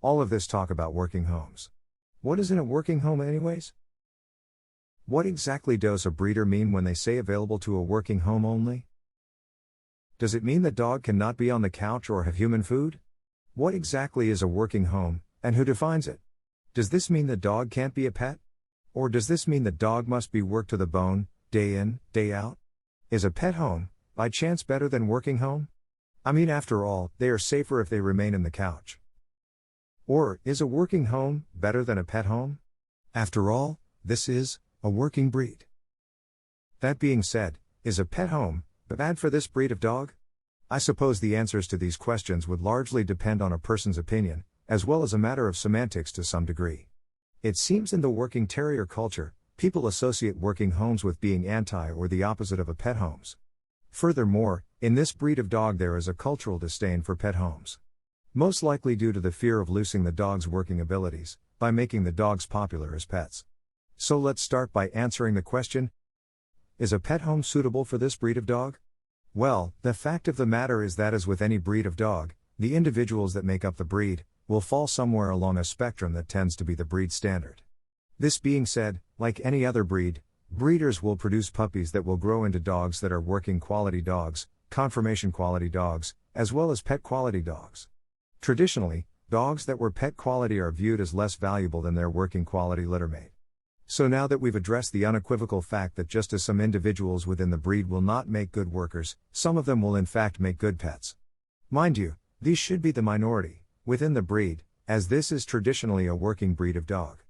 All of this talk about working homes. What is in a working home anyways? What exactly does a breeder mean when they say available to a working home only? Does it mean the dog cannot be on the couch or have human food? What exactly is a working home, and who defines it? Does this mean the dog can't be a pet? Or does this mean the dog must be worked to the bone, day in, day out? Is a pet home, by chance, better than working home? I mean, after all, they are safer if they remain in the couch. Or, is a working home better than a pet home? After all, this is a working breed. That being said, is a pet home bad for this breed of dog? I suppose the answers to these questions would largely depend on a person's opinion, as well as a matter of semantics to some degree. It seems in the working terrier culture, people associate working homes with being anti or the opposite of a pet homes. Furthermore, in this breed of dog there is a cultural disdain for pet homes. Most likely due to the fear of losing the dog's working abilities, by making the dogs popular as pets. So let's start by answering the question: is a pet home suitable for this breed of dog? Well, the fact of the matter is that as with any breed of dog, the individuals that make up the breed will fall somewhere along a spectrum that tends to be the breed standard. This being said, like any other breed, breeders will produce puppies that will grow into dogs that are working quality dogs, conformation quality dogs, as well as pet quality dogs. Traditionally, dogs that were pet quality are viewed as less valuable than their working quality littermate. So now that we've addressed the unequivocal fact that just as some individuals within the breed will not make good workers, some of them will in fact make good pets. Mind you, these should be the minority within the breed, as this is traditionally a working breed of dog.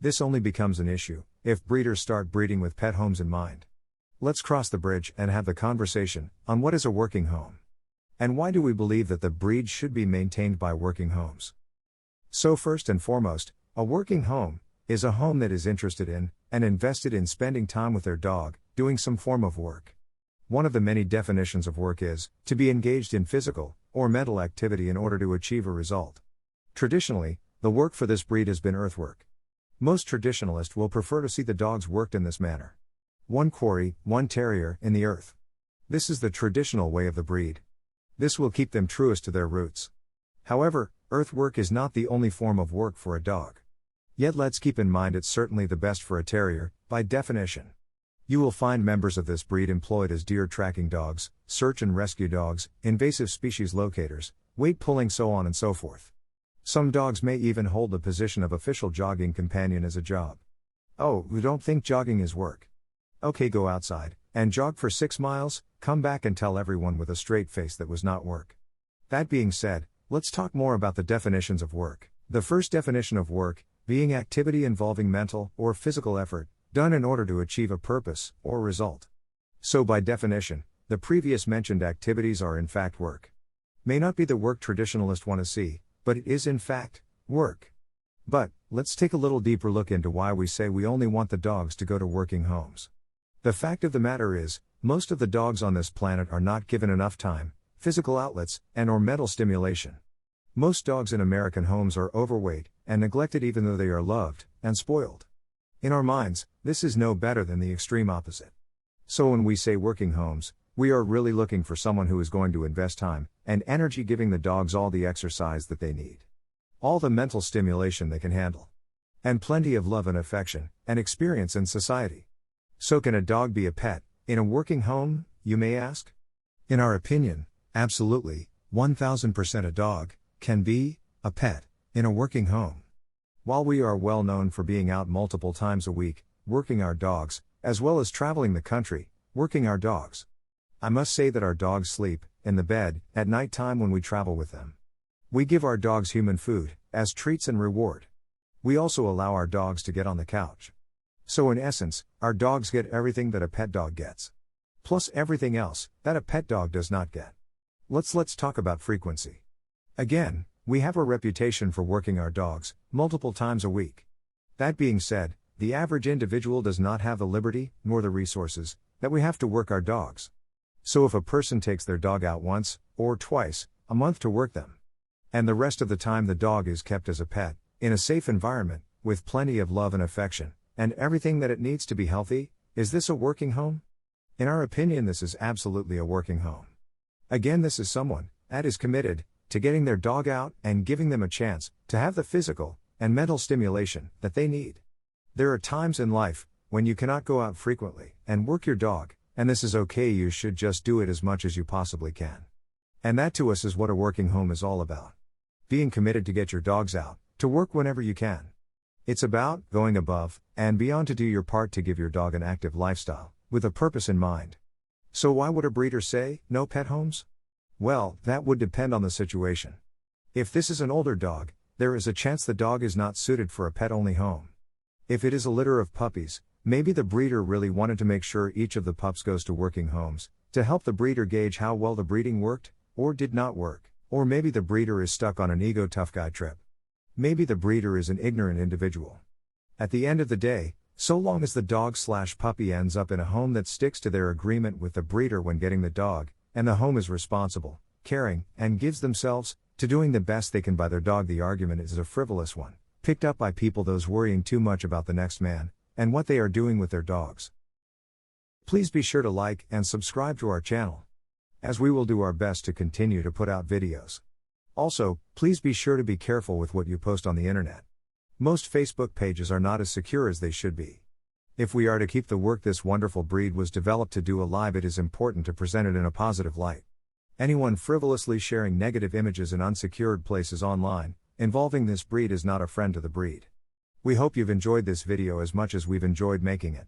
This only becomes an issue if breeders start breeding with pet homes in mind. Let's cross the bridge and have the conversation on what is a working home. And why do we believe that the breed should be maintained by working homes? So first and foremost, a working home is a home that is interested in and invested in spending time with their dog, doing some form of work. One of the many definitions of work is to be engaged in physical or mental activity in order to achieve a result. Traditionally, the work for this breed has been earthwork. Most traditionalists will prefer to see the dogs worked in this manner. One quarry, one terrier, in the earth. This is the traditional way of the breed. This will keep them truest to their roots. However, earthwork is not the only form of work for a dog. Yet let's keep in mind it's certainly the best for a terrier, by definition. You will find members of this breed employed as deer tracking dogs, search and rescue dogs, invasive species locators, weight pulling, so on and so forth. Some dogs may even hold the position of official jogging companion as a job. Oh, you don't think jogging is work? Okay, go outside and jog for 6 miles, come back and tell everyone with a straight face that was not work. That being said, let's talk more about the definitions of work. The first definition of work being activity involving mental or physical effort, done in order to achieve a purpose or result. So by definition, the previous mentioned activities are in fact work. May not be the work traditionalists want to see, but it is in fact work. But, let's take a little deeper look into why we say we only want the dogs to go to working homes. The fact of the matter is, most of the dogs on this planet are not given enough time, physical outlets, and/or mental stimulation. Most dogs in American homes are overweight and neglected even though they are loved and spoiled. In our minds, this is no better than the extreme opposite. So when we say working homes, we are really looking for someone who is going to invest time and energy giving the dogs all the exercise that they need. All the mental stimulation they can handle. And plenty of love and affection and experience in society. So can a dog be a pet in a working home, you may ask? In our opinion, absolutely, 1000% a dog can be a pet in a working home. While we are well known for being out multiple times a week, working our dogs, as well as traveling the country, working our dogs. I must say that our dogs sleep in the bed at night time when we travel with them. We give our dogs human food as treats and reward. We also allow our dogs to get on the couch. So in essence, our dogs get everything that a pet dog gets. Plus everything else that a pet dog does not get. Let's talk about frequency. Again, we have a reputation for working our dogs multiple times a week. That being said, the average individual does not have the liberty, nor the resources, that we have to work our dogs. So if a person takes their dog out once, or twice, a month to work them, and the rest of the time the dog is kept as a pet, in a safe environment, with plenty of love and affection, and everything that it needs to be healthy, is this a working home? In our opinion, this is absolutely a working home. Again, this is someone that is committed to getting their dog out and giving them a chance to have the physical and mental stimulation that they need. There are times in life when you cannot go out frequently and work your dog, and this is okay. You should just do it as much as you possibly can. And that to us is what a working home is all about. Being committed to get your dogs out, to work whenever you can. It's about going above and beyond to do your part to give your dog an active lifestyle, with a purpose in mind. So why would a breeder say, no pet homes? Well, that would depend on the situation. If this is an older dog, there is a chance the dog is not suited for a pet-only home. If it is a litter of puppies, maybe the breeder really wanted to make sure each of the pups goes to working homes, to help the breeder gauge how well the breeding worked, or did not work. Or maybe the breeder is stuck on an ego tough guy trip. Maybe the breeder is an ignorant individual. At the end of the day, so long as the dog/puppy ends up in a home that sticks to their agreement with the breeder when getting the dog, and the home is responsible, caring, and gives themselves to doing the best they can by their dog, the argument is a frivolous one, picked up by people those worrying too much about the next man, and what they are doing with their dogs. Please be sure to like and subscribe to our channel, as we will do our best to continue to put out videos. Also, please be sure to be careful with what you post on the internet. Most Facebook pages are not as secure as they should be. If we are to keep the work this wonderful breed was developed to do alive, it is important to present it in a positive light. Anyone frivolously sharing negative images in unsecured places online, involving this breed, is not a friend to the breed. We hope you've enjoyed this video as much as we've enjoyed making it.